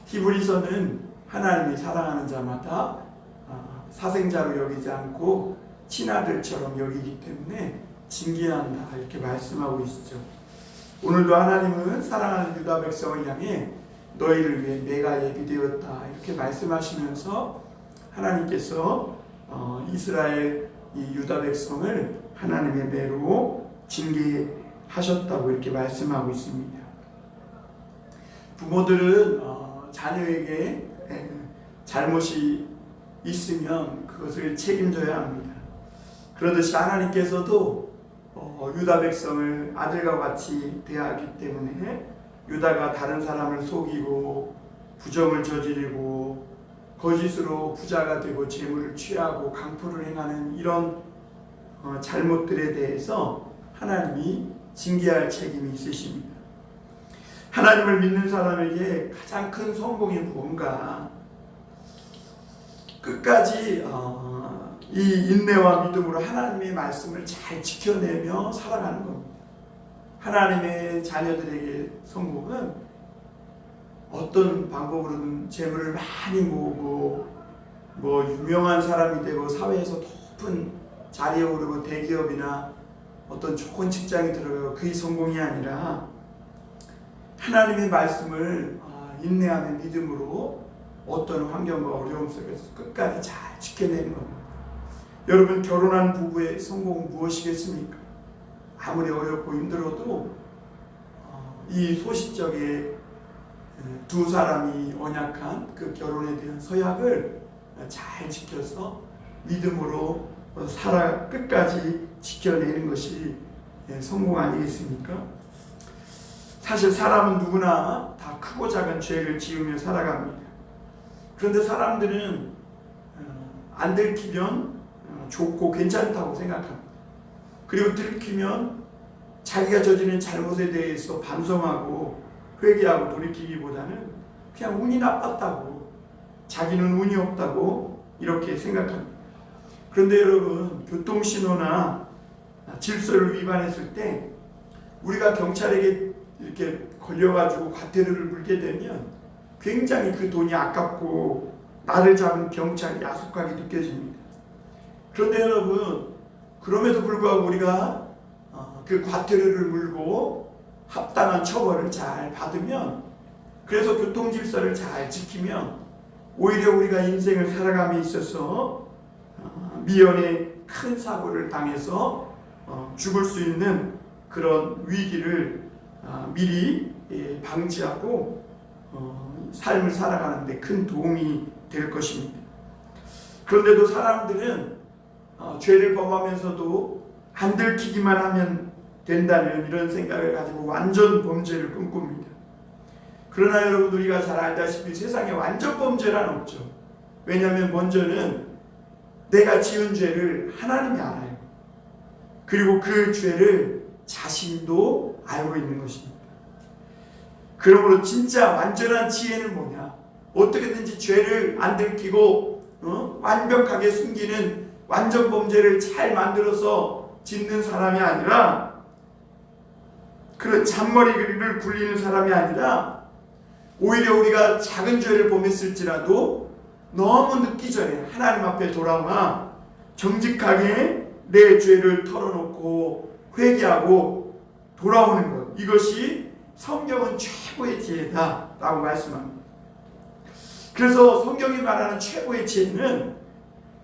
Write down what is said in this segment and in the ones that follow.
히브리서는 하나님이 사랑하는 자마다 사생자로 여기지 않고 친아들처럼 여기기 때문에 징계한다 이렇게 말씀하고 있죠. 오늘도 하나님은 사랑하는 유다 백성을 향해 너희를 위해 내가 예비되었다 이렇게 말씀하시면서 하나님께서 이스라엘 이 유다 백성을 하나님의 매로 징계하셨다고 이렇게 말씀하고 있습니다. 부모들은 자녀에게 잘못이 있으면 그것을 책임져야 합니다. 그러듯이 하나님께서도 유다 백성을 아들과 같이 대하기 때문에 유다가 다른 사람을 속이고 부정을 저지르고 거짓으로 부자가 되고 재물을 취하고 강포를 행하는 이런 잘못들에 대해서 하나님이 징계할 책임이 있으십니다. 하나님을 믿는 사람에게 가장 큰 성공이 뭔가? 끝까지 이 인내와 믿음으로 하나님의 말씀을 잘 지켜내며 살아가는 겁니다. 하나님의 자녀들에게 성공은 어떤 방법으로든 재물을 많이 모으고 유명한 사람이 되고 사회에서 높은 자리에 오르고 대기업이나 어떤 좋은 직장에 들어가고 그게 성공이 아니라 하나님의 말씀을 인내하는 믿음으로 어떤 환경과 어려움 속에서 끝까지 잘 지켜내는 겁니다. 여러분, 결혼한 부부의 성공은 무엇이겠습니까? 아무리 어렵고 힘들어도 이 소시적에 두 사람이 언약한 그 결혼에 대한 서약을 잘 지켜서 믿음으로 끝까지 지켜내는 것이 성공 아니겠습니까? 사실 사람은 누구나 다 크고 작은 죄를 지으며 살아갑니다. 그런데 사람들은 안 들키면 좋고 괜찮다고 생각합니다. 그리고 들키면 자기가 저지른 잘못에 대해서 반성하고 회개하고 돌이키기보다는 그냥 운이 나빴다고, 자기는 운이 없다고 이렇게 생각합니다. 그런데 여러분, 교통신호나 질서를 위반했을 때 우리가 경찰에게 이렇게 걸려가지고 과태료를 물게 되면 굉장히 그 돈이 아깝고 나를 잡은 경찰이 야속하게 느껴집니다. 그런데 여러분, 그럼에도 불구하고 우리가 그 과태료를 물고 합당한 처벌을 잘 받으면, 그래서 교통질서를 잘 지키면 오히려 우리가 인생을 살아감에 있어서 미연에 큰 사고를 당해서 죽을 수 있는 그런 위기를 미리 방지하고 삶을 살아가는 데 큰 도움이 될 것입니다. 그런데도 사람들은 죄를 범하면서도 안 들키기만 하면 된다는 이런 생각을 가지고 완전 범죄를 꿈꿉니다. 그러나 여러분, 우리가 잘 알다시피 세상에 완전 범죄란 없죠. 왜냐하면 먼저는 내가 지은 죄를 하나님이 알아요. 그리고 그 죄를 자신도 알고 있는 것입니다. 그러므로 진짜 완전한 지혜는 뭐냐? 어떻게든지 죄를 안 들키고 완벽하게 숨기는 완전 범죄를 잘 만들어서 짓는 사람이 아니라, 그런 잔머리를 굴리는 사람이 아니라, 오히려 우리가 작은 죄를 범했을지라도 너무 늦기 전에 하나님 앞에 돌아와 정직하게 내 죄를 털어놓고 회개하고 돌아오는 것, 이것이 성경은 최고의 지혜다 라고 말씀합니다. 그래서 성경이 말하는 최고의 지혜는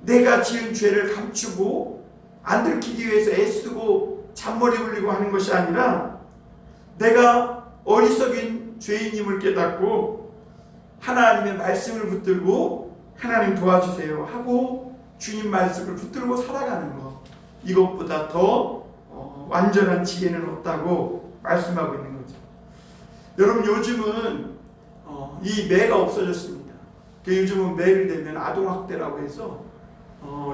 내가 지은 죄를 감추고 안 들키기 위해서 애쓰고 잔머리 굴리고 하는 것이 아니라, 내가 어리석인 죄인임을 깨닫고 하나님의 말씀을 붙들고 하나님 도와주세요 하고 주님 말씀을 붙들고 살아가는 것, 이것보다 더 완전한 지혜는 없다고 말씀하고 있는 거죠. 여러분, 요즘은 이 매가 없어졌습니다. 요즘은 매를 대면 아동학대라고 해서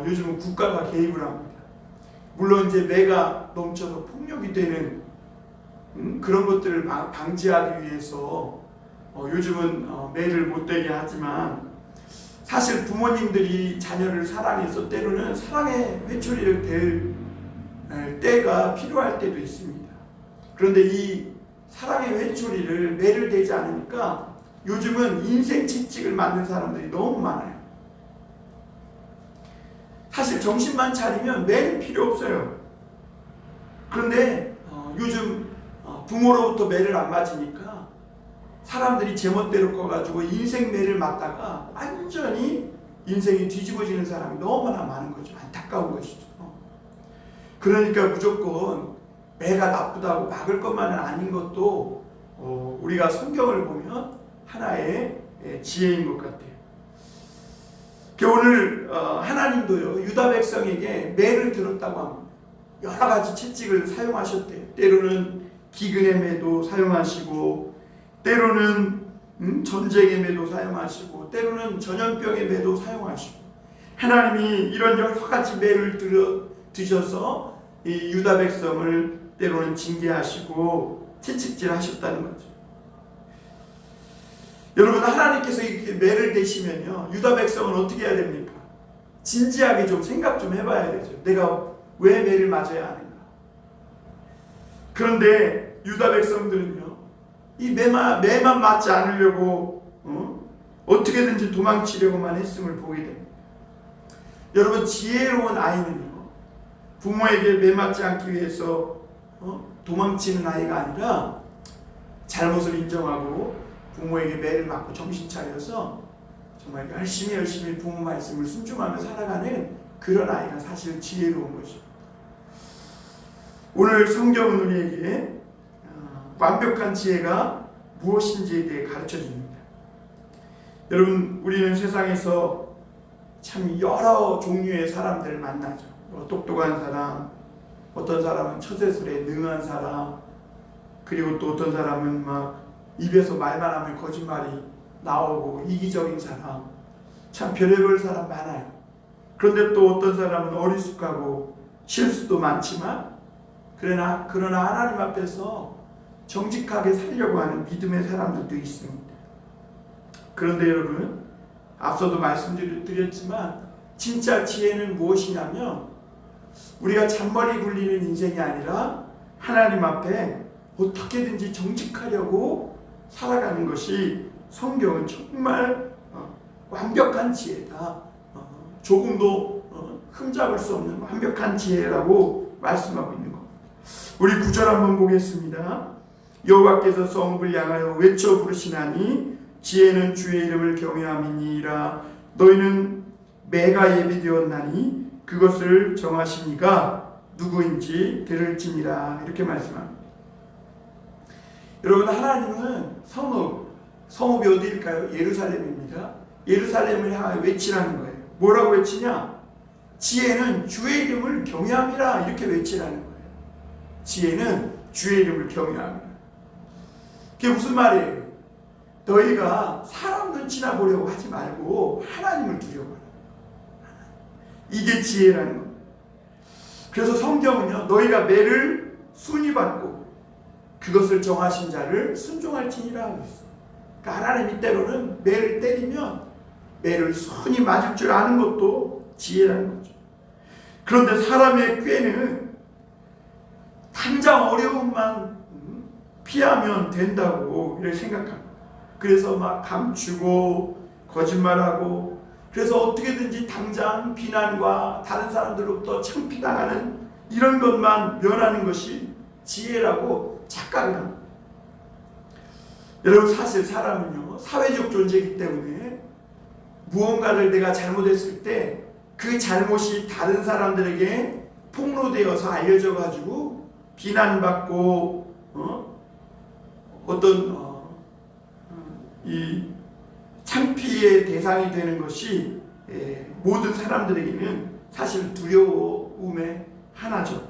요즘은 국가가 개입을 합니다. 물론 이제 매가 넘쳐서 폭력이 되는 그런 것들을 방지하기 위해서 요즘은 매를 못 되게 하지만, 사실 부모님들이 자녀를 사랑해서 때로는 사랑의 회초리를 댈 때가 필요할 때도 있습니다. 그런데 이 사랑의 회초리를 매를 대지 않으니까 요즘은 인생 채찍을 맞는 사람들이 너무 많아요. 사실 정신만 차리면 매는 필요 없어요. 그런데 요즘 부모로부터 매를 안 맞으니까 사람들이 제멋대로 커가지고 인생 매를 맞다가 완전히 인생이 뒤집어지는 사람이 너무나 많은 거죠. 안타까운 것이죠. 그러니까 무조건 매가 나쁘다고 막을 것만은 아닌 것도 우리가 성경을 보면 하나의 지혜인 것 같아요. 오늘 하나님도요 유다 백성에게 매를 들었다고 합니다. 여러 가지 채찍을 사용하셨대요. 때로는 기근의 매도 사용하시고, 때로는 전쟁의 매도 사용하시고, 때로는 전염병의 매도 사용하시고, 하나님이 이런 여러 가지 매를 드셔서 이 유다 백성을 때로는 징계하시고 채찍질하셨다는 거죠. 여러분, 하나님께서 이렇게 매를 대시면요 유다 백성은 어떻게 해야 됩니까? 진지하게 좀 생각 좀 해봐야 되죠. 내가 왜 매를 맞아야 하는가? 그런데 유다 백성들은요 이 매만 맞지 않으려고 어떻게든지 도망치려고만 했음을 보게 됩니다. 여러분, 지혜로운 아이는요 부모에게 매 맞지 않기 위해서 도망치는 아이가 아니라 잘못을 인정하고 부모에게 매를 맞고 정신 차려서 정말 열심히 부모 말씀을 순종하며 살아가는 그런 아이가 사실 지혜로운 것입니다. 오늘 성경은 우리에게 완벽한 지혜가 무엇인지에 대해 가르쳐줍니다. 여러분, 우리는 세상에서 참 여러 종류의 사람들을 만나죠. 똑똑한 사람, 어떤 사람은 처세술에 능한 사람, 그리고 또 어떤 사람은 막 입에서 말만 하면 거짓말이 나오고 이기적인 사람, 참 별의별 사람 많아요. 그런데 또 어떤 사람은 어리숙하고 실수도 많지만 그러나 하나님 앞에서 정직하게 살려고 하는 믿음의 사람들도 있습니다. 그런데 여러분, 앞서도 말씀드렸지만 진짜 지혜는 무엇이냐면 우리가 잔머리 굴리는 인생이 아니라 하나님 앞에 어떻게든지 정직하려고 살아가는 것이 성경은 정말 완벽한 지혜다. 조금도 흠잡을 수 없는 완벽한 지혜라고 말씀하고 있는 겁니다. 우리 9절 한번 보겠습니다. 여호와께서 성읍을 향하여 외쳐 부르시나니 지혜는 주의 이름을 경외함이니라. 너희는 매가 예비되었나니 그것을 정하시니가 누구인지 들을지니라. 이렇게 말씀합니다. 여러분, 하나님은 성읍이 어디일까요? 예루살렘입니다. 예루살렘을 향하여 외치라는 거예요. 뭐라고 외치냐? 지혜는 주의 이름을 경외함이라. 이렇게 외치라는 거예요. 지혜는 주의 이름을 경외함이라. 그게 무슨 말이에요? 너희가 사람 눈치나 보려고 하지 말고 하나님을 두려워하라. 이게 지혜라는 겁니다. 그래서 성경은요, 너희가 매를 순히 받고 그것을 정하신 자를 순종할지니라 하고 있어요. 그러니까 하나님이 때로는 매를 때리면 매를 순히 맞을 줄 아는 것도 지혜라는 거죠. 그런데 사람의 꾀는 당장 어려움만 피하면 된다고 이렇게 생각합니다. 그래서 막 감추고 거짓말하고, 그래서 어떻게든지 당장 비난과 다른 사람들로부터 창피당하는 이런 것만 면하는 것이 지혜라고 착각을 합니다. 여러분, 사실 사람은요 사회적 존재이기 때문에 무언가를 내가 잘못했을 때 그 잘못이 다른 사람들에게 폭로되어서 알려져 가지고 비난받고 이 창피의 대상이 되는 것이 모든 사람들에게는 사실 두려움의 하나죠.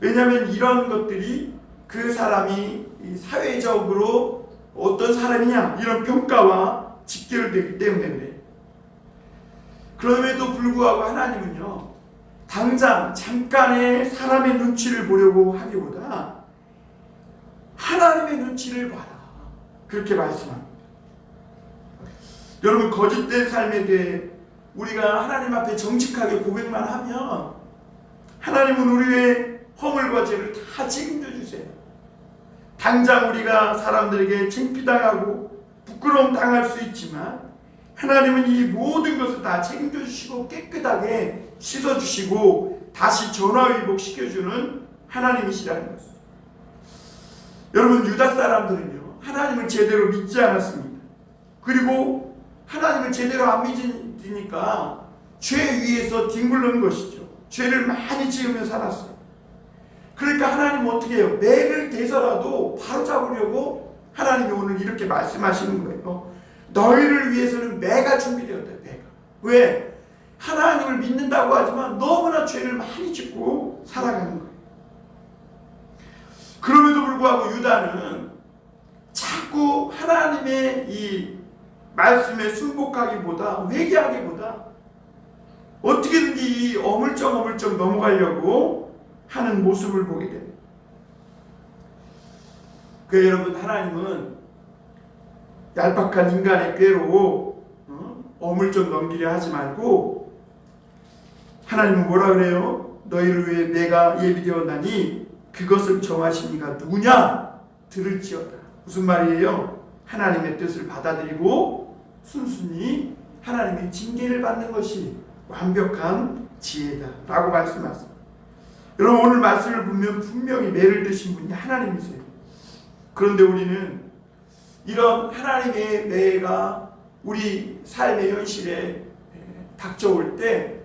왜냐하면 이런 것들이 그 사람이 사회적으로 어떤 사람이냐 이런 평가와 직결되기 때문에 그래요. 그럼에도 불구하고 하나님은요 당장 잠깐의 사람의 눈치를 보려고 하기보다 하나님의 눈치를 봐라, 그렇게 말씀합니다. 여러분, 거짓된 삶에 대해 우리가 하나님 앞에 정직하게 고백만 하면 하나님은 우리의 허물과 죄를 다 책임져 주세요. 당장 우리가 사람들에게 창피당하고 부끄러움 당할 수 있지만 하나님은 이 모든 것을 다 책임져 주시고 깨끗하게 씻어 주시고 다시 전화위복시켜주는 하나님이시라는 것을. 여러분, 유다 사람들은요 하나님을 제대로 믿지 않았습니다. 그리고 하나님을 제대로 안 믿으니까 죄 위에서 뒹굴는 것이죠. 죄를 많이 지으며 살았어요. 그러니까 하나님은 어떻게 해요? 매를 대서라도 바로잡으려고 하나님이 오늘 이렇게 말씀하시는 거예요. 너희를 위해서는 매가 준비되었다. 매가. 왜? 하나님을 믿는다고 하지만 너무나 죄를 많이 짓고 살아가는 거예요. 그럼에도 불구하고 유다는 자꾸 하나님의 이 말씀에 순복하기보다 회개하기보다 어떻게든지 이 어물쩍 넘어가려고 하는 모습을 보게 됩니다. 그 여러분, 하나님은 얄팍한 인간의 꾀로 어물쩍 넘기려 하지 말고 하나님은 뭐라 그래요? 너희를 위해 내가 예비되었나니 그것을 정하신 이가 누구냐? 들을지어다. 무슨 말이에요? 하나님의 뜻을 받아들이고 순순히 하나님의 징계를 받는 것이 완벽한 지혜다 라고 말씀하셨습니다. 여러분, 오늘 말씀을 보면 분명히 매를 드신 분이 하나님이세요. 그런데 우리는 이런 하나님의 매가 우리 삶의 현실에 닥쳐올 때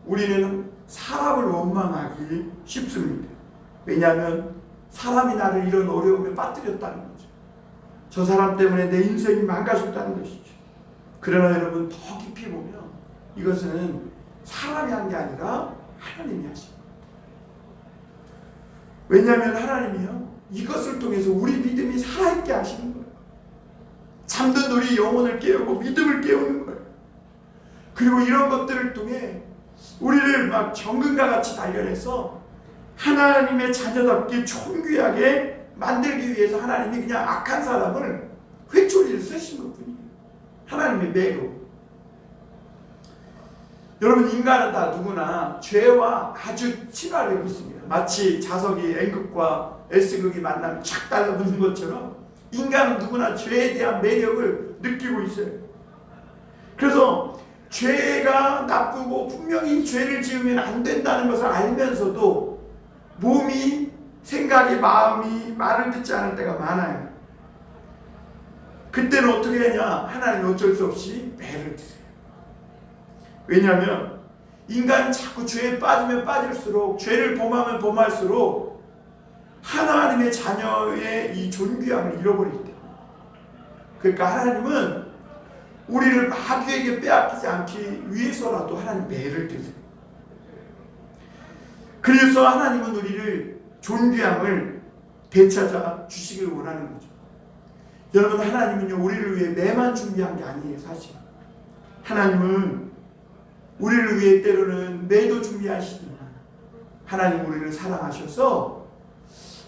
우리는 사람을 원망하기 쉽습니다. 왜냐하면 사람이 나를 이런 어려움에 빠뜨렸다는 거죠. 저 사람 때문에 내 인생이 망가졌다는 것이죠. 그러나 여러분, 더 깊이 보면 이것은 사람이 한 게 아니라 하나님이 하신 거예요. 왜냐하면 하나님이요 이것을 통해서 우리 믿음이 살아있게 하시는 거예요. 잠든 우리 영혼을 깨우고 믿음을 깨우는 거예요. 그리고 이런 것들을 통해 우리를 막 정금과 같이 단련해서 하나님의 자녀답게 존귀하게 만들기 위해서 하나님이 그냥 악한 사람을 회초리를 쓰신 것뿐이에요. 하나님의 매로. 여러분, 인간은 다 누구나 죄와 아주 친화력이 있습니다. 마치 자석이 N극과 S극이 만나면 착 달라붙는 것처럼 인간은 누구나 죄에 대한 매력을 느끼고 있어요. 그래서 죄가 나쁘고 분명히 죄를 지으면 안 된다는 것을 알면서도 몸이, 생각이, 마음이 말을 듣지 않을 때가 많아요. 그때는 어떻게 하냐? 하나님이 어쩔 수 없이 매를 드세요. 왜냐하면 인간은 자꾸 죄에 빠지면 빠질수록, 죄를 범하면 범할수록 하나님의 자녀의 이 존귀함을 잃어버리기 때문에. 그러니까 하나님은 우리를 마귀에게 빼앗기지 않기 위해서라도 하나님 매를 드세요. 그래서 하나님은 우리를 존귀함을 되찾아 주시길 원하는 거죠. 여러분, 하나님은요 우리를 위해 매만 준비한 게 아니에요. 사실 하나님은 우리를 위해 때로는 매도 준비하시지만 하나님 우리를 사랑하셔서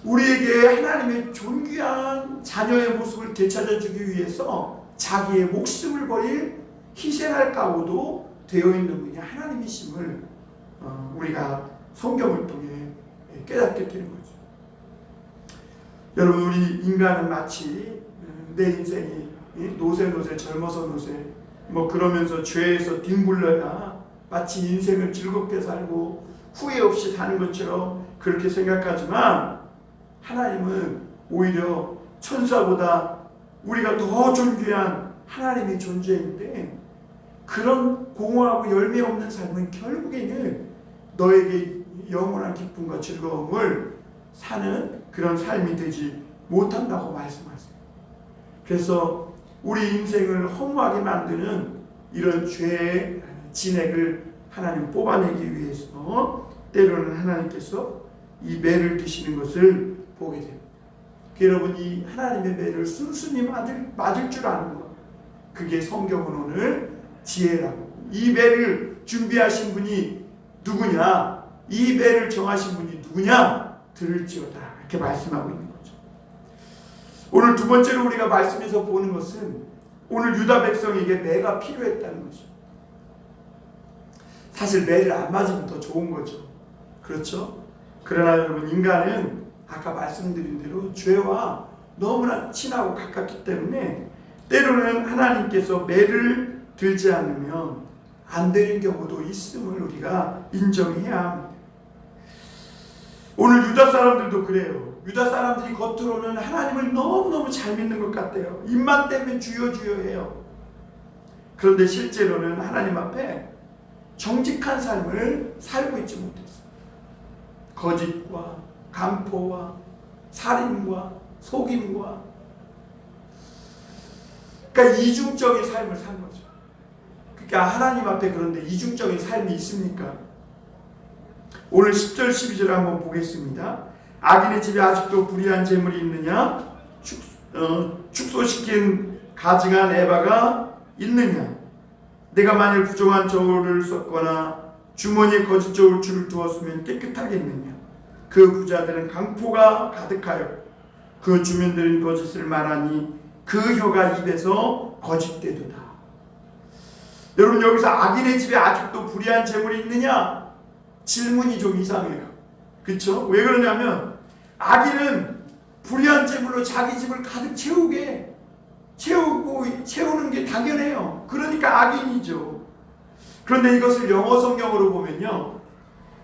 우리에게 하나님의 존귀한 자녀의 모습을 되찾아주기 위해서 자기의 목숨을 버릴 희생할 각오도 되어 있는 분이 하나님이심을 우리가 성경을 통해 깨닫게 되는 거죠. 여러분, 우리 인간은 마치 내 인생이 노세 젊어서 노세 뭐 그러면서 죄에서 뒹굴러야 마치 인생을 즐겁게 살고 후회 없이 사는 것처럼 그렇게 생각하지만 하나님은 오히려 천사보다 우리가 더 존귀한 하나님의 존재인데 그런 공허하고 열매 없는 삶은 결국에는 너에게 영원한 기쁨과 즐거움을 사는 그런 삶이 되지 못한다고 말씀하세요. 그래서 우리 인생을 허무하게 만드는 이런 죄의 진액을 하나님 뽑아내기 위해서 때로는 하나님께서 이 매를 드시는 것을 보게 됩니다. 여러분, 이 하나님의 매를 순순히 맞을 줄 아는 것, 그게 성경은 오늘 지혜라고. 이 매를 준비하신 분이 누구냐, 이 매를 정하신 분이 누구냐, 들을지어다, 이렇게 말씀하고 있는 거죠. 오늘 두 번째로 우리가 말씀에서 보는 것은 오늘 유다 백성에게 매가 필요했다는 거죠. 사실 매를 안 맞으면 더 좋은 거죠. 그렇죠? 그러나 여러분, 인간은 아까 말씀드린 대로 죄와 너무나 친하고 가깝기 때문에 때로는 하나님께서 매를 들지 않으면 안 되는 경우도 있음을 우리가 인정해야 합니다. 오늘 유다 사람들도 그래요. 유다 사람들이 겉으로는 하나님을 너무너무 잘 믿는 것 같아요. 입만 떼면 주여 주여 해요. 그런데 실제로는 하나님 앞에 정직한 삶을 살고 있지 못했어요. 거짓과 강포와 살인과 속임과, 그러니까 이중적인 삶을 산 거죠. 그러니까 하나님 앞에 그런데 이중적인 삶이 있습니까? 오늘 10절 12절 한번 보겠습니다. 악인의 집에 아직도 불의한 재물이 있느냐? 축소시킨 가증한 에바가 있느냐? 내가 만일 부정한 저울을 썼거나 주머니에 거짓 저울추를 두었으면 깨끗하겠느냐? 그 부자들은 강포가 가득하여 그 주민들은 거짓을 말하니 그 혀가 입에서 거짓되도다. 여러분, 여기서 악인의 집에 아직도 불의한 재물이 있느냐? 질문이 좀 이상해요. 그렇죠? 왜 그러냐면 악인은 불의한 재물로 자기 집을 가득 채우는 게 당연해요. 그러니까 악인이죠. 그런데 이것을 영어 성경으로 보면요,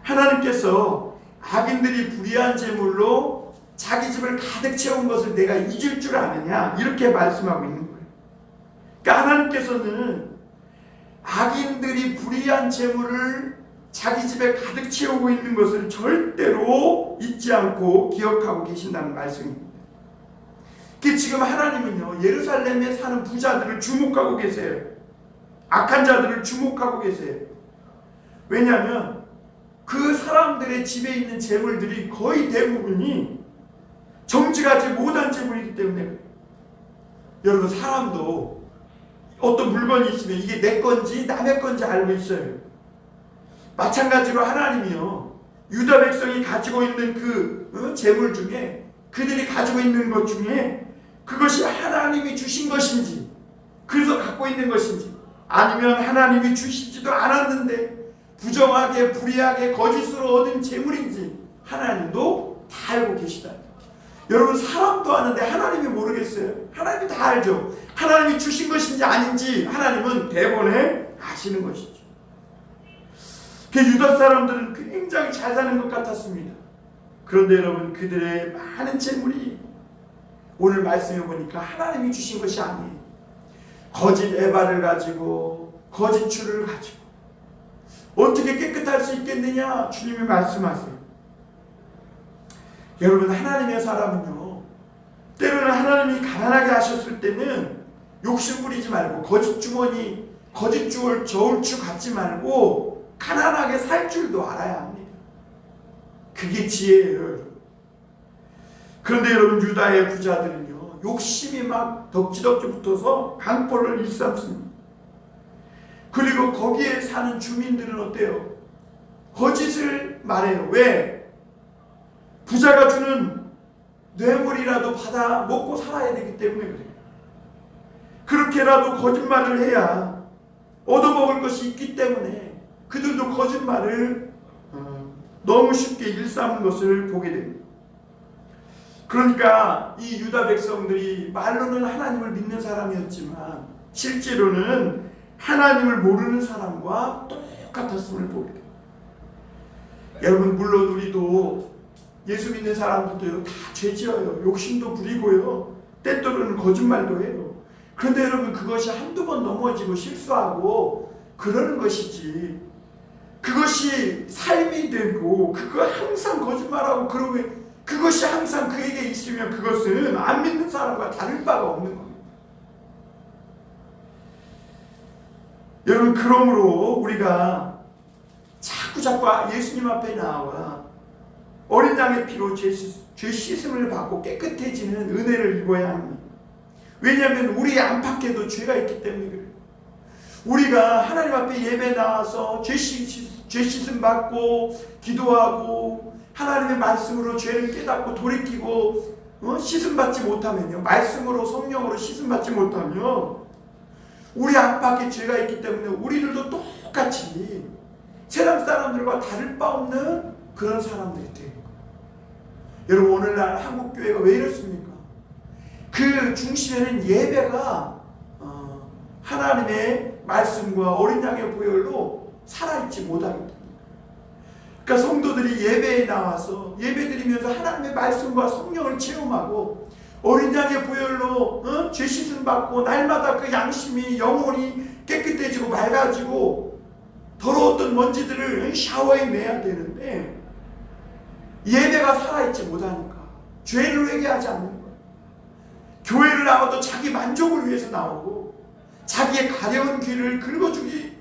하나님께서 악인들이 불의한 재물로 자기 집을 가득 채운 것을 내가 잊을 줄 아느냐, 이렇게 말씀하고 있는 거예요. 그러니까 하나님께서는 악인들이 불의한 재물을 자기 집에 가득 채우고 있는 것을 절대로 잊지 않고 기억하고 계신다는 말씀입니다. 지금 하나님은요, 예루살렘에 사는 부자들을 주목하고 계세요. 악한 자들을 주목하고 계세요. 왜냐하면 그 사람들의 집에 있는 재물들이 거의 대부분이 정직하지 못한 재물이기 때문에 그래요. 여러분, 사람도 어떤 물건이 있으면 이게 내 건지 남의 건지 알고 있어요. 마찬가지로 하나님이요, 유다 백성이 가지고 있는 그 재물 중에, 그들이 가지고 있는 것 중에 그것이 하나님이 주신 것인지, 그래서 갖고 있는 것인지, 아니면 하나님이 주시지도 않았는데 부정하게 불의하게 거짓으로 얻은 재물인지 하나님도 다 알고 계시다. 여러분, 사람도 아는데 하나님이 모르겠어요? 하나님이 다 알죠. 하나님이 주신 것인지 아닌지 하나님은 대본에 아시는 것이죠. 유다 사람들은 굉장히 잘 사는 것 같았습니다. 그런데 여러분, 그들의 많은 재물이 오늘 말씀해 보니까 하나님이 주신 것이 아니에요. 거짓 에바를 가지고, 거짓 추를 가지고 어떻게 깨끗할 수 있겠느냐, 주님이 말씀하세요. 여러분, 하나님의 사람은요, 때로는 하나님이 가난하게 하셨을 때는 욕심 부리지 말고, 거짓 주머니, 거짓 저울추 갖지 말고 가난하게 살 줄도 알아야 합니다. 그게 지혜예요. 그런데 여러분, 유다의 부자들은요, 욕심이 막 덕지덕지 붙어서 강포를 일삼습니다. 그리고 거기에 사는 주민들은 어때요? 거짓을 말해요. 왜? 부자가 주는 뇌물이라도 받아 먹고 살아야 되기 때문에 그래요. 그렇게라도 거짓말을 해야 얻어먹을 것이 있기 때문에 그들도 거짓말을 너무 쉽게 일삼는 것을 보게 됩니다. 그러니까 이 유다 백성들이 말로는 하나님을 믿는 사람이었지만 실제로는 하나님을 모르는 사람과 똑같았음을 보게 됩니다. 여러분, 물론 우리도 예수 믿는 사람들도 다 죄지어요. 욕심도 부리고요, 때때로는 거짓말도 해요. 그런데 여러분, 그것이 한두 번 넘어지고 실수하고 그러는 것이지, 그것이 삶이 되고 그거 항상 거짓말하고 그러고 그것이 항상 그에게 있으면 그것은 안 믿는 사람과 다를 바가 없는 겁니다. 여러분, 그러므로 우리가 자꾸 예수님 앞에 나와 어린 양의 피로 죄 씻음을 받고 깨끗해지는 은혜를 입어야 합니다. 왜냐하면 우리 안팎에도 죄가 있기 때문에 그래요. 우리가 하나님 앞에 예배 나와서 죄 씻음 받고 기도하고 하나님의 말씀으로 죄를 깨닫고 돌이키고 씻음 받지 못하면요, 말씀으로 성령으로 씻음 받지 못하면 우리 안팎에 죄가 있기 때문에 우리들도 똑같이 세상 사람들과 다를 바 없는 그런 사람들이 돼요. 여러분, 오늘날 한국교회가 왜 이렇습니까? 그 중심에는 예배가 하나님의 말씀과 어린 양의 보혈로 살아있지 못하기 때문에. 그러니까 성도들이 예배에 나와서 예배드리면서 하나님의 말씀과 성령을 체험하고 어린 양의 보혈로 죄 씻음 받고 날마다 그 양심이 영혼이 깨끗해지고 맑아지고 더러웠던 먼지들을 샤워해 내야 되는데 예배가 살아있지 못하니까 죄를 회개하지 않는 거예요. 교회를 나와도 자기 만족을 위해서 나오고 자기의 가려운 귀를 긁어주기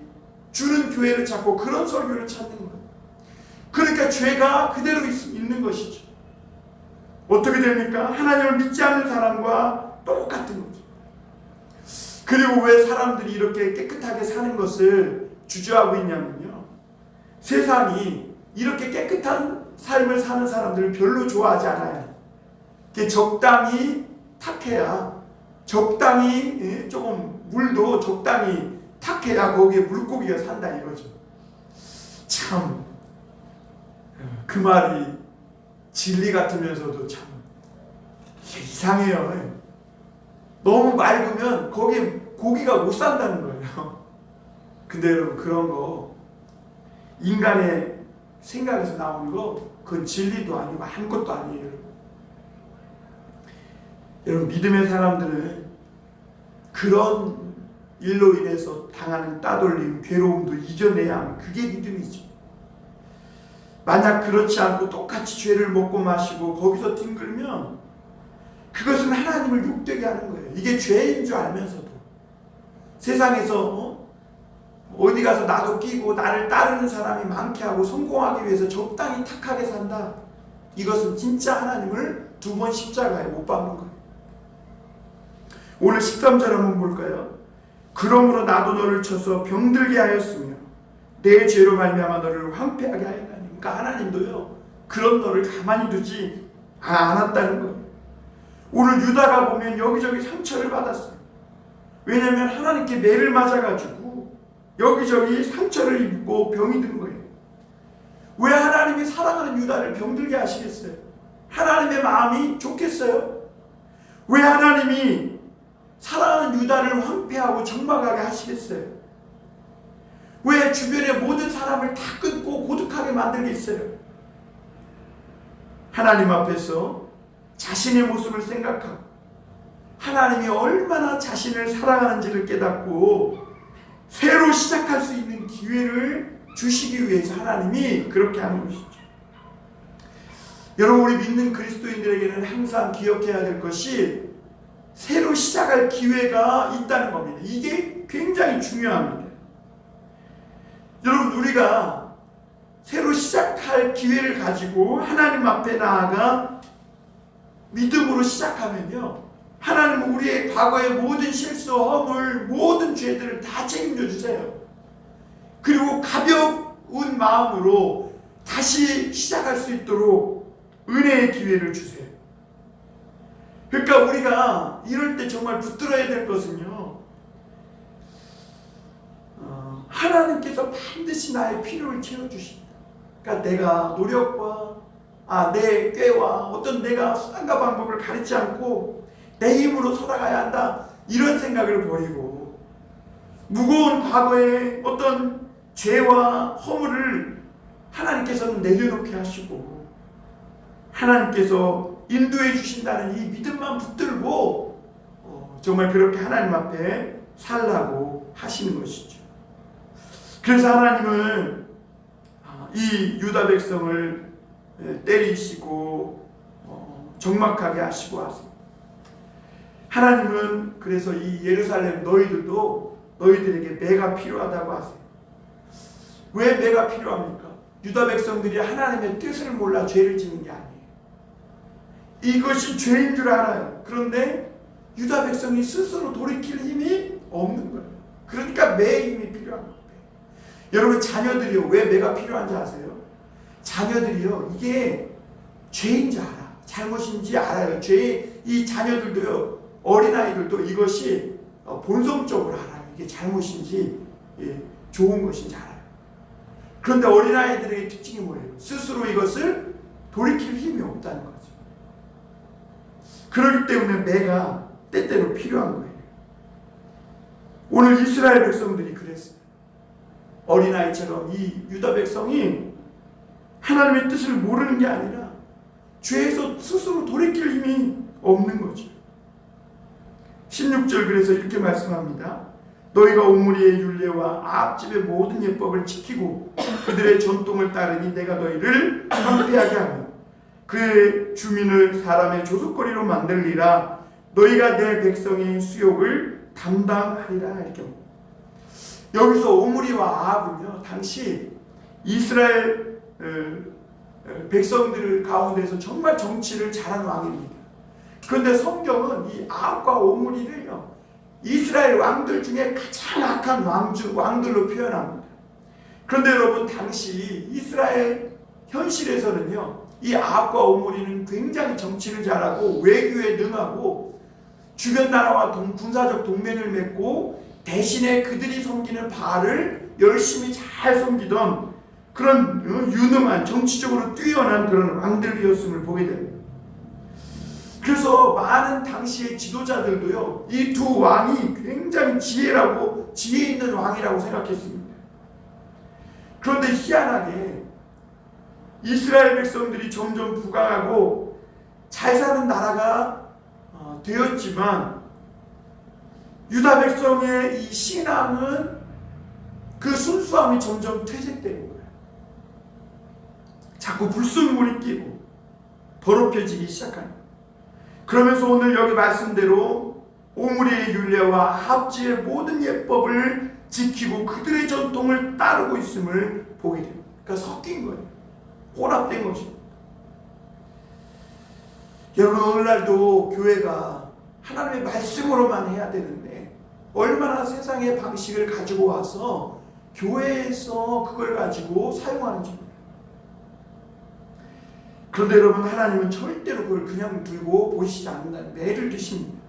주는 교회를 찾고 그런 설교를 찾는 거예요. 그러니까 죄가 그대로 있는 것이죠. 어떻게 됩니까? 하나님을 믿지 않는 사람과 똑같은 거죠. 그리고 왜 사람들이 이렇게 깨끗하게 사는 것을 주저하고 있냐면요, 세상이 이렇게 깨끗한 삶을 사는 사람들을 별로 좋아하지 않아요. 적당히 탁해야, 적당히 조금 물도 적당히 탁해야 거기에 물고기가 산다 이거죠. 참 그 말이 진리 같으면서도 참 이상해요. 너무 맑으면 거기에 고기가 못 산다는 거예요. 근데 여러분, 그런 거 인간의 생각에서 나온 거 그건 진리도 아니고 아무것도 아니에요. 여러분, 믿음의 사람들은 그런 일로 인해서 당하는 따돌림, 괴로움도 이겨내야 하면 그게 믿음이죠. 만약 그렇지 않고 똑같이 죄를 먹고 마시고 거기서 뒹굴면 그것은 하나님을 욕되게 하는 거예요. 이게 죄인 줄 알면서도 세상에서 어디 가서 나도 끼고 나를 따르는 사람이 많게 하고 성공하기 위해서 적당히 탁하게 산다. 이것은 진짜 하나님을 두 번 십자가에 못 박는 거예요. 오늘 13절 한번 볼까요? 그러므로 나도 너를 쳐서 병들게 하였으며 내 죄로 말미암아 너를 황폐하게 하였나니. 그러니까 하나님도요, 그런 너를 가만히 두지 않았다는 거예요. 오늘 유다가 보면 여기저기 상처를 받았어요. 왜냐하면 하나님께 매를 맞아가지고 여기저기 상처를 입고 병이 든 거예요. 왜 하나님이 사랑하는 유다를 병들게 하시겠어요? 하나님의 마음이 좋겠어요? 왜 하나님이 사랑하는 유다를 황폐하고 적막하게 하시겠어요? 왜 주변의 모든 사람을 다 끊고 고독하게 만들겠어요? 하나님 앞에서 자신의 모습을 생각하고 하나님이 얼마나 자신을 사랑하는지를 깨닫고 새로 시작할 수 있는 기회를 주시기 위해서 하나님이 그렇게 하는 것이죠. 여러분, 우리 믿는 그리스도인들에게는 항상 기억해야 될 것이 새로 시작할 기회가 있다는 겁니다. 이게 굉장히 중요합니다. 여러분, 우리가 새로 시작할 기회를 가지고 하나님 앞에 나아가 믿음으로 시작하면요, 하나님은 우리의 과거의 모든 실수, 허물, 모든 죄들을 다 책임져 주세요. 그리고 가벼운 마음으로 다시 시작할 수 있도록 은혜의 기회를 주세요. 그러니까 우리가 이럴 때 정말 붙들어야 될 것은요, 하나님께서 반드시 나의 필요를 채워주신다. 그러니까 내가 노력과 내 꾀와 어떤 내가 수단과 방법을 가리지 않고 내 힘으로 살아가야 한다, 이런 생각을 버리고 무거운 과거의 어떤 죄와 허물을 하나님께서는 내려놓게 하시고 하나님께서 인도해 주신다는 이 믿음만 붙들고 정말 그렇게 하나님 앞에 살라고 하시는 것이죠. 그래서 하나님은 이 유다 백성을 때리시고 적막하게 하시고 하세요. 하나님은 그래서 이 예루살렘 너희들에게 매가 필요하다고 하세요. 왜 매가 필요합니까? 유다 백성들이 하나님의 뜻을 몰라 죄를 짓는 게 아니에요. 이것이 죄인 줄 알아요. 그런데 유다 백성이 스스로 돌이킬 힘이 없는 거예요. 그러니까 매의 힘이 필요한 거예요. 여러분, 자녀들이요, 왜 매가 필요한지 아세요? 자녀들이요, 이게 죄인지 알아, 잘못인지 알아요. 이 자녀들도요, 어린아이들도 이것이 본성적으로 알아요. 이게 잘못인지 좋은 것인지 알아요. 그런데 어린아이들의 특징이 뭐예요? 스스로 이것을 돌이킬 힘이 없다는 거죠. 그렇기 때문에 매가 때때로 필요한 거예요. 오늘 이스라엘 백성들이 그랬어요. 어린아이처럼 이 유다 백성이 하나님의 뜻을 모르는 게 아니라 죄에서 스스로 돌이킬 힘이 없는 거죠. 16절 그래서 이렇게 말씀합니다. 너희가 오므리의 율례와 아합집의 모든 예법을 지키고 그들의 전통을 따르니 내가 너희를 황폐하게 하며 그의 주민을 사람의 조속거리로 만들리라. 너희가 내 백성의 수욕을 담당하리라. 이렇게 여기서 오므리와 아합은요, 당시 이스라엘 백성들 가운데서 정말 정치를 잘한 왕입니다. 그런데 성경은 이 아합과 오므리를요, 이스라엘 왕들 중에 가장 악한 왕들로 표현합니다. 그런데 여러분, 당시 이스라엘 현실에서는요, 이 아합과 오므리는 굉장히 정치를 잘하고 외교에 능하고 주변 나라와 군사적 동맹을 맺고 대신에 그들이 섬기는 바알을 열심히 잘 섬기던 그런 유능한, 정치적으로 뛰어난 그런 왕들이었음을 보게 됩니다. 그래서 많은 당시의 지도자들도요, 이 두 왕이 굉장히 지혜 있는 왕이라고 생각했습니다. 그런데 희한하게 이스라엘 백성들이 점점 부강하고 잘 사는 나라가 되었지만 유다 백성의 이 신앙은 그 순수함이 점점 퇴색되는 거예요. 자꾸 불순물이 끼고 더럽혀지기 시작합니다. 그러면서 오늘 여기 말씀대로 오므리의 율례와 아합지의 모든 예법을 지키고 그들의 전통을 따르고 있음을 보게 됩니다. 그러니까 섞인 거예요. 혼합된 것입니다. 여러분, 오늘날도 교회가 하나님의 말씀으로만 해야 되는데 얼마나 세상의 방식을 가지고 와서 교회에서 그걸 가지고 사용하는지 몰라요. 그런데 여러분, 하나님은 절대로 그걸 그냥 두고 보시지 않는다는 매를 두십니다.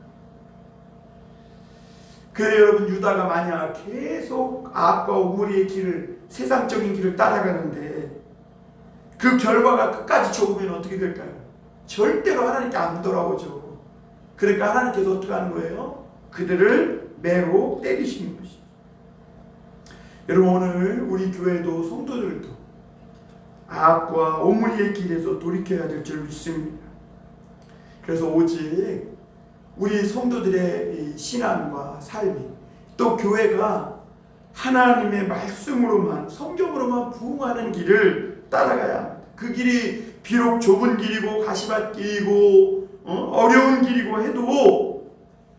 그래 여러분, 유다가 만약 계속 아합과 오므리의 길을, 세상적인 길을 따라가는데 그 결과가 끝까지 좋으면 어떻게 될까요? 절대로 하나님께 안 돌아오죠. 그러니까 하나님께서 어떻게 하는 거예요? 그들을 매로 때리시는 것이죠. 여러분, 오늘 우리 교회도 성도들도 아합과 오므리의 길에서 돌이켜야 될 줄 믿습니다. 그래서 오직 우리 성도들의 신앙과 삶이, 또 교회가 하나님의 말씀으로만, 성경으로만 부응하는 길을 따라가야 합니다. 그 길이 비록 좁은 길이고 가시밭길이고 어려운 길이고 해도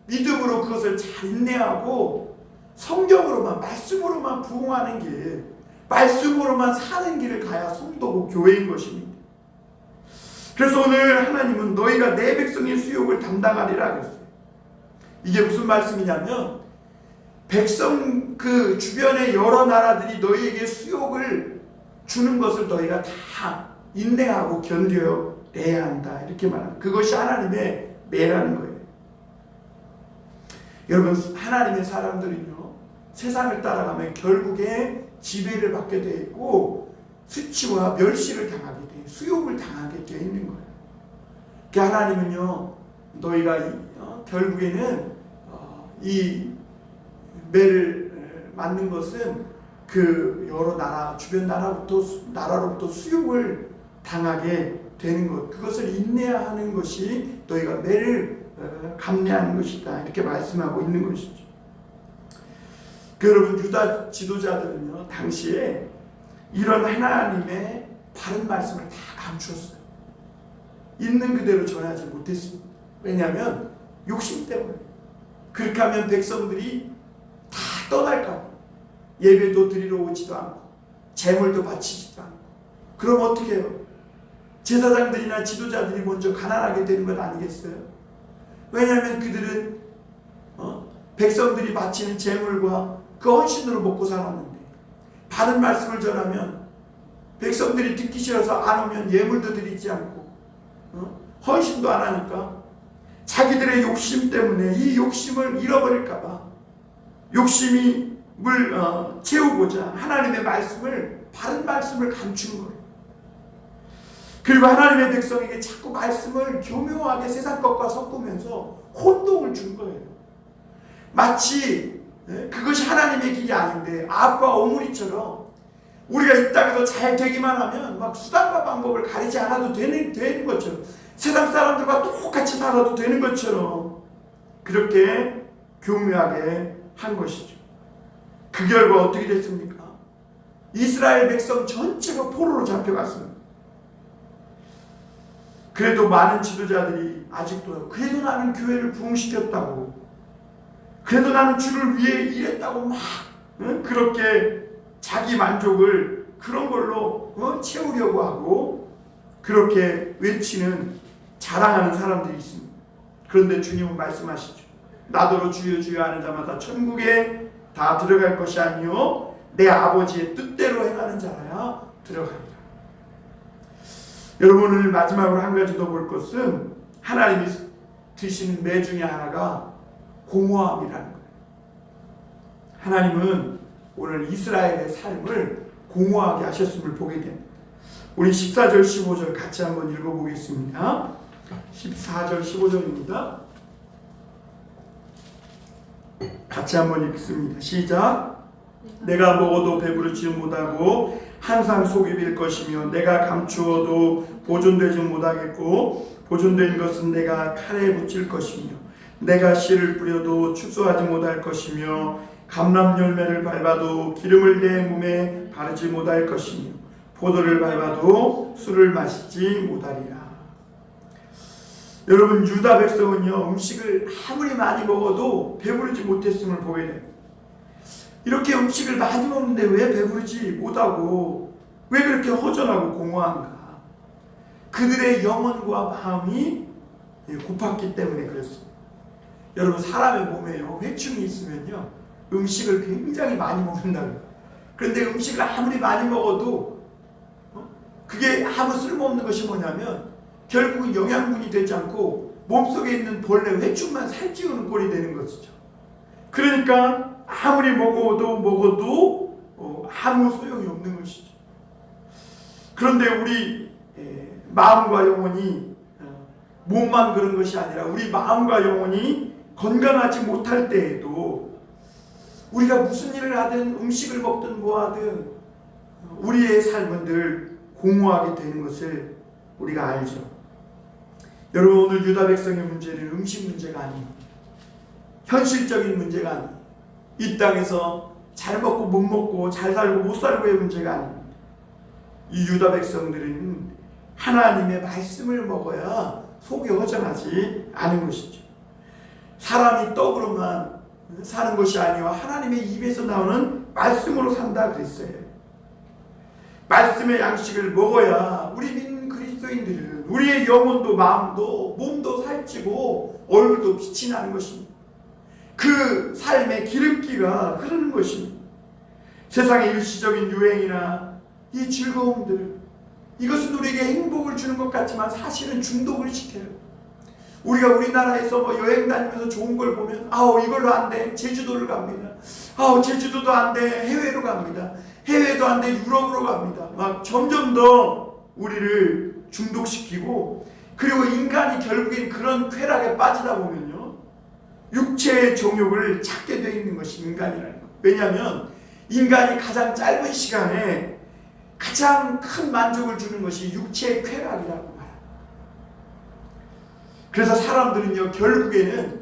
믿음으로 그것을 잘 인내하고 성경으로만, 말씀으로만 부응하는 길, 말씀으로만 사는 길을 가야 성도고 교회인 것입니다. 그래서 오늘 하나님은 너희가 내 백성의 수욕을 담당하리라 그랬어요. 이게 무슨 말씀이냐면, 백성 그 주변의 여러 나라들이 너희에게 수욕을 주는 것을 너희가 다 인내하고 견뎌내야 한다, 이렇게 말합니다. 그것이 하나님의 매라는 거예요. 여러분, 하나님의 사람들은요, 세상을 따라가면 결국에 지배를 받게 되어 있고 수치와 멸시를 당하게 돼, 수욕을 당하게 되어 있는 거예요. 그러니까 하나님은요, 너희가 결국에는 이 매를 맞는 것은 그 여러 나라, 주변 나라로부터 수욕을 당하게 되는 것, 그것을 인내해야 하는 것이 너희가 매를 감내하는 것이다, 이렇게 말씀하고 있는 것이죠. 여러분, 유다 지도자들은요, 당시에 이런 하나님의 바른 말씀을 다 감추었어요. 있는 그대로 전하지 못했습니다. 왜냐하면 욕심 때문에. 그렇게 하면 백성들이 다 떠날까 봐 예배도 드리러 오지도 않고 제물도 바치지도 않고. 그럼 어떻게 해요? 제사장들이나 지도자들이 먼저 가난하게 되는 것 아니겠어요? 왜냐하면 그들은 백성들이 바치는 제물과 그 헌신으로 먹고 살았는데, 바른 말씀을 전하면 백성들이 듣기 싫어서 안 오면 예물도 드리지 않고 헌신도 안 하니까 자기들의 욕심 때문에 이 욕심을 잃어버릴까봐 욕심을 채우고자 하나님의 말씀을, 바른 말씀을 감춘 거예요. 그리고 하나님의 백성에게 자꾸 말씀을 교묘하게 세상 것과 섞으면서 혼동을 준 거예요. 마치 그것이 하나님의 길이 아닌데 악과 오므리처럼 우리가 이 땅에서 잘 되기만 하면 막 수단과 방법을 가리지 않아도 되는 것처럼, 세상 사람들과 똑같이 살아도 되는 것처럼 그렇게 교묘하게 한 것이죠. 그 결과 어떻게 됐습니까? 이스라엘 백성 전체가 포로로 잡혀갔습니다. 그래도 많은 지도자들이 아직도 그래도 나는 교회를 부흥시켰다고, 그래도 나는 주를 위해 일했다고 막 그렇게 자기 만족을 그런 걸로 채우려고 하고 그렇게 외치는, 자랑하는 사람들이 있습니다. 그런데 주님은 말씀하시죠. 나더러 주여 주여 하는 자마다 천국에 다 들어갈 것이 아니요 내 아버지의 뜻대로 행하는 자라야 들어가리라. 여러분, 오늘 마지막으로 한 가지 더 볼 것은 하나님이 드시는 매 중에 하나가 공허함이라는 거예요. 하나님은 오늘 이스라엘의 삶을 공허하게 하셨음을 보게 됩니다. 우리 14절 15절 같이 한번 읽어보겠습니다. 14절 15절입니다. 같이 한번 읽습니다. 시작. 내가 먹어도 배부르지 못하고 항상 속이 빌 것이며 내가 감추어도 보존되지 못하겠고 보존된 것은 내가 칼에 붙일 것이며 내가 씨를 뿌려도 축소하지 못할 것이며 감람 열매를 밟아도 기름을 내 몸에 바르지 못할 것이며 포도를 밟아도 술을 마시지 못하리라. 여러분, 유다 백성은요 음식을 아무리 많이 먹어도 배부르지 못했음을 보게 됩니다. 이렇게 음식을 많이 먹는데 왜 배부르지 못하고 왜 그렇게 허전하고 공허한가? 그들의 영혼과 마음이 고팠기 때문에 그렇습니다. 여러분, 사람의 몸에요 회충이 있으면요 음식을 굉장히 많이 먹는다고요. 그런데 음식을 아무리 많이 먹어도 그게 아무 쓸모없는 것이 뭐냐면 결국은 영양분이 되지 않고 몸속에 있는 본래 회충만 살찌우는 꼴이 되는 것이죠. 그러니까 아무리 먹어도 아무 소용이 없는 것이죠. 그런데 우리 마음과 영혼이 몸만 그런 것이 아니라 우리 마음과 영혼이 건강하지 못할 때에도 우리가 무슨 일을 하든 음식을 먹든 뭐하든 우리의 삶은 늘 공허하게 되는 것을 우리가 알죠. 여러분, 오늘 유다 백성의 문제는 음식 문제가 아닙니다. 현실적인 문제가 아닙니다. 이 땅에서 잘 먹고 못 먹고 잘 살고 못 살고의 문제가 아닙니다. 이 유다 백성들은 하나님의 말씀을 먹어야 속이 허전하지 않은 것이죠. 사람이 떡으로만 사는 것이 아니라 하나님의 입에서 나오는 말씀으로 산다 그랬어요. 말씀의 양식을 먹어야 우리 믿는 그리스도인들은 우리의 영혼도 마음도 몸도 살찌고 얼굴도 빛이 나는 것입니다. 그 삶의 기름기가 흐르는 것입니다. 세상의 일시적인 유행이나 이 즐거움들, 이것은 우리에게 행복을 주는 것 같지만 사실은 중독을 시켜요. 우리가 우리나라에서 뭐 여행 다니면서 좋은 걸 보면 이걸로 안 돼, 제주도를 갑니다. 제주도도 안 돼, 해외로 갑니다. 해외도 안 돼, 유럽으로 갑니다. 막 점점 더 우리를 중독시키고, 그리고 인간이 결국엔 그런 쾌락에 빠지다 보면요 육체의 정욕을 찾게 되어 있는 것이 인간이라는 거예요. 왜냐하면 인간이 가장 짧은 시간에 가장 큰 만족을 주는 것이 육체의 쾌락이라고 말합니다. 그래서 사람들은요 결국에는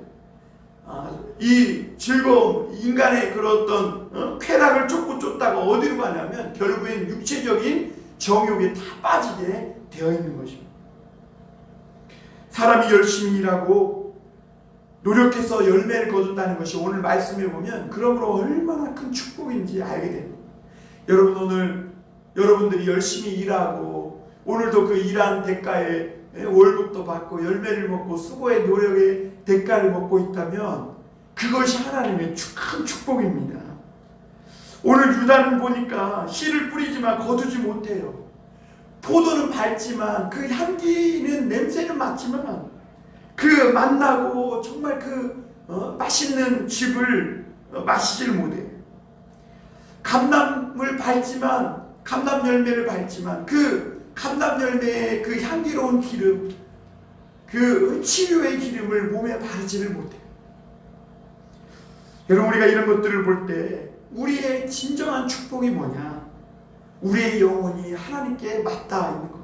이 즐거움, 인간의 그런 어떤 쾌락을 쫓다가 어디로 가냐면 결국엔 육체적인 정욕에 다 빠지게 되어 있는 것입니다. 사람이 열심히 일하고 노력해서 열매를 거둔다는 것이 오늘 말씀에 보면 그러므로 얼마나 큰 축복인지 알게 됩니다. 여러분, 오늘 여러분들이 열심히 일하고 오늘도 그 일한 대가에 월급도 받고 열매를 먹고 수고의 노력의 대가를 먹고 있다면 그것이 하나님의 큰 축복입니다. 오늘 유다는 보니까 씨를 뿌리지만 거두지 못해요. 포도는 밝지만 그 향기는, 냄새는 맡지만 그 맛나고 정말 그 맛있는 즙을 마시질 못해요. 감람을 밟지만, 감람 열매를 밟지만 그 감람 열매의 그 향기로운 기름, 그 치유의 기름을 몸에 바르지를 못해요. 여러분, 우리가 이런 것들을 볼 때 우리의 진정한 축복이 뭐냐? 우리의 영혼이 하나님께 맞닿아 있는 것.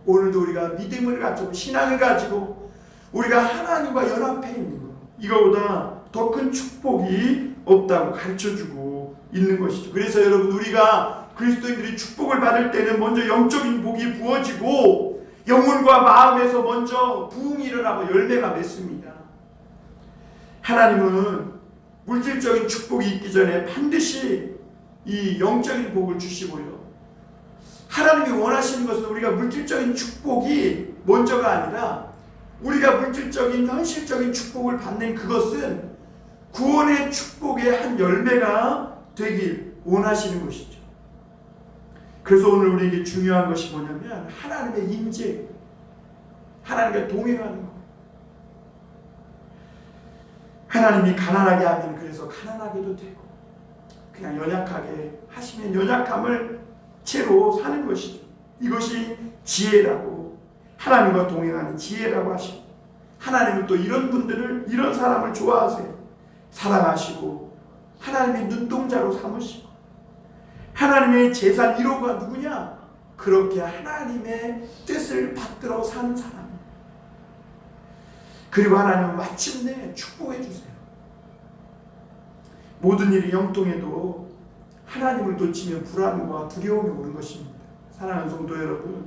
오늘도 우리가 믿음을 가지고 신앙을 가지고 우리가 하나님과 연합해 있는 것. 이거보다 더 큰 축복이 없다고 가르쳐주고 있는 것이죠. 그래서 여러분, 우리가 그리스도인들이 축복을 받을 때는 먼저 영적인 복이 부어지고 영혼과 마음에서 먼저 부흥이 일어나고 열매가 맺습니다. 하나님은 물질적인 축복이 있기 전에 반드시 이 영적인 복을 주시고요. 하나님이 원하시는 것은 우리가 물질적인 축복이 먼저가 아니라 우리가 물질적인 현실적인 축복을 받는 그것은 구원의 축복의 한 열매가 되길 원하시는 것이죠. 그래서 오늘 우리에게 중요한 것이 뭐냐면 하나님의 임재, 하나님과 동행하는 것. 하나님이 가난하게 하면 그래서 가난하게도 되고, 그냥 연약하게 하시면 연약함을 채로 사는 것이죠. 이것이 지혜라고, 하나님과 동행하는 지혜라고 하시고, 하나님은 또 이런 분들을, 이런 사람을 좋아하세요. 사랑하시고 하나님의 눈동자로 삼으시고, 하나님의 재산 1호가 누구냐? 그렇게 하나님의 뜻을 받들어 사는 사람. 그리고 하나님은 마침내 축복해 주세요. 모든 일이 영통해도 하나님을 놓치면 불안과 두려움이 오는 것입니다. 사랑하는 성도 여러분,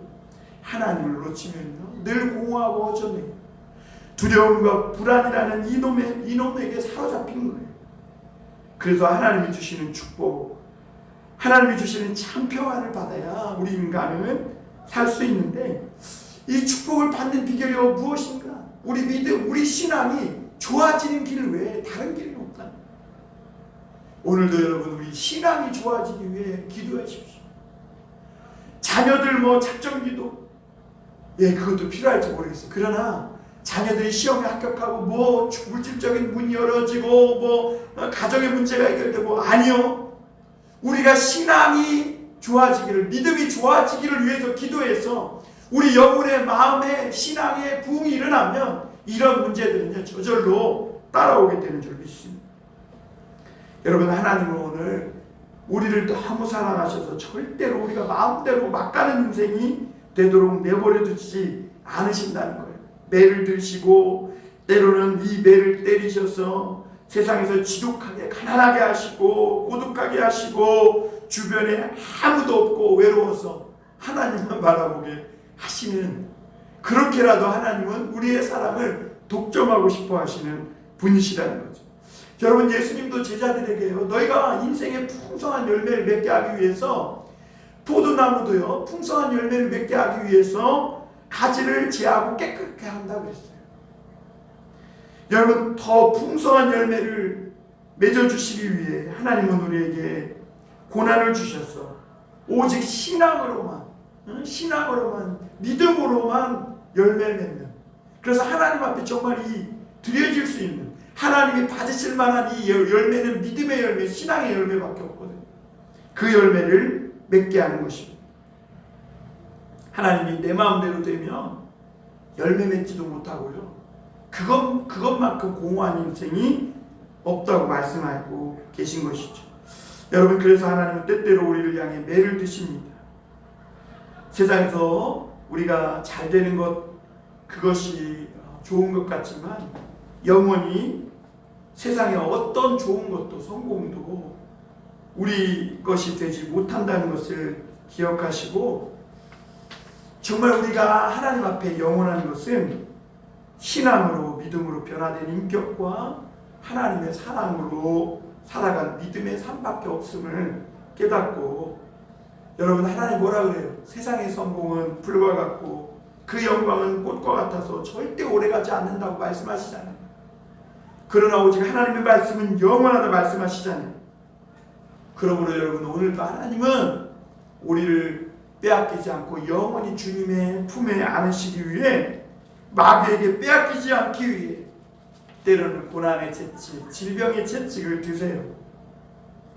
하나님을 놓치면요 늘 공허하고 허전해요. 두려움과 불안이라는 이놈에게 사로잡힌 거예요. 그래서 하나님이 주시는 축복, 하나님이 주시는 참 평안을 받아야 우리 인간은 살 수 있는데, 이 축복을 받는 비결이 무엇인가? 우리 믿음, 우리 신앙이 좋아지는 길 외에 다른 길이 없다. 오늘도 여러분, 우리 신앙이 좋아지기 위해 기도하십시오. 자녀들 작정기도, 그것도 필요할지 모르겠어요. 그러나 자녀들이 시험에 합격하고 물질적인 문이 열어지고 가정의 문제가 해결되고, 아니요, 우리가 신앙이 좋아지기를, 믿음이 좋아지기를 위해서 기도해서 우리 영혼의 마음의 신앙의 부흥이 일어나면 이런 문제들은요 저절로 따라오게 되는 줄 믿습니다. 여러분, 하나님은 오늘 우리를 너무 사랑하셔서 절대로 우리가 마음대로 막 가는 인생이 되도록 내버려 두지 않으신다는 거예요. 매를 드시고 때로는 이 매를 때리셔서 세상에서 지독하게 가난하게 하시고 고독하게 하시고 주변에 아무도 없고 외로워서 하나님만 바라보게 하시는, 그렇게라도 하나님은 우리의 사랑을 독점하고 싶어 하시는 분이시라는 거죠. 여러분, 예수님도 제자들에게요, 너희가 인생의 풍성한 열매를 맺게 하기 위해서, 포도나무도요 풍성한 열매를 맺게 하기 위해서 가지를 제하고 깨끗하게 한다고 했어요. 여러분, 더 풍성한 열매를 맺어주시기 위해 하나님은 우리에게 고난을 주셔서 오직 신앙으로만 믿음으로만 열매를 맺는, 그래서 하나님 앞에 정말 드려질 수 있는, 하나님이 받으실 만한 이 열매는 믿음의 열매, 신앙의 열매밖에 없거든요. 그 열매를 맺게 하는 것입니다. 하나님이 내 마음대로 되면 열매 맺지도 못하고요, 그것만큼 공허한 인생이 없다고 말씀하고 계신 것이죠. 여러분, 그래서 하나님은 때때로 우리를 향해 매를 드십니다. 세상에서 우리가 잘 되는 것, 그것이 좋은 것 같지만 영원히 세상의 어떤 좋은 것도 성공도 우리 것이 되지 못한다는 것을 기억하시고, 정말 우리가 하나님 앞에 영원한 것은 신앙으로 믿음으로 변화된 인격과 하나님의 사랑으로 살아간 믿음의 삶밖에 없음을 깨닫고, 여러분, 하나님 뭐라 그래요? 세상의 성공은 불과 같고 그 영광은 꽃과 같아서 절대 오래가지 않는다고 말씀하시잖아요. 그러나 오직 하나님의 말씀은 영원하다 말씀하시잖아요. 그러므로 여러분, 오늘도 하나님은 우리를 빼앗기지 않고 영원히 주님의 품에 안으시기 위해, 마귀에게 빼앗기지 않기 위해 때로는 고난의 채찍, 질병의 채찍을 드세요.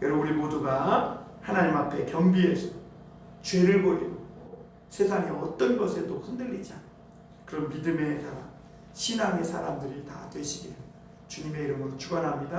여러분, 우리 모두가 하나님 앞에 겸비해서 죄를 버리고 세상의 어떤 것에도 흔들리지 않는 그런 믿음의 사람, 신앙의 사람들이 다 되시기를 주님의 이름으로 축원합니다.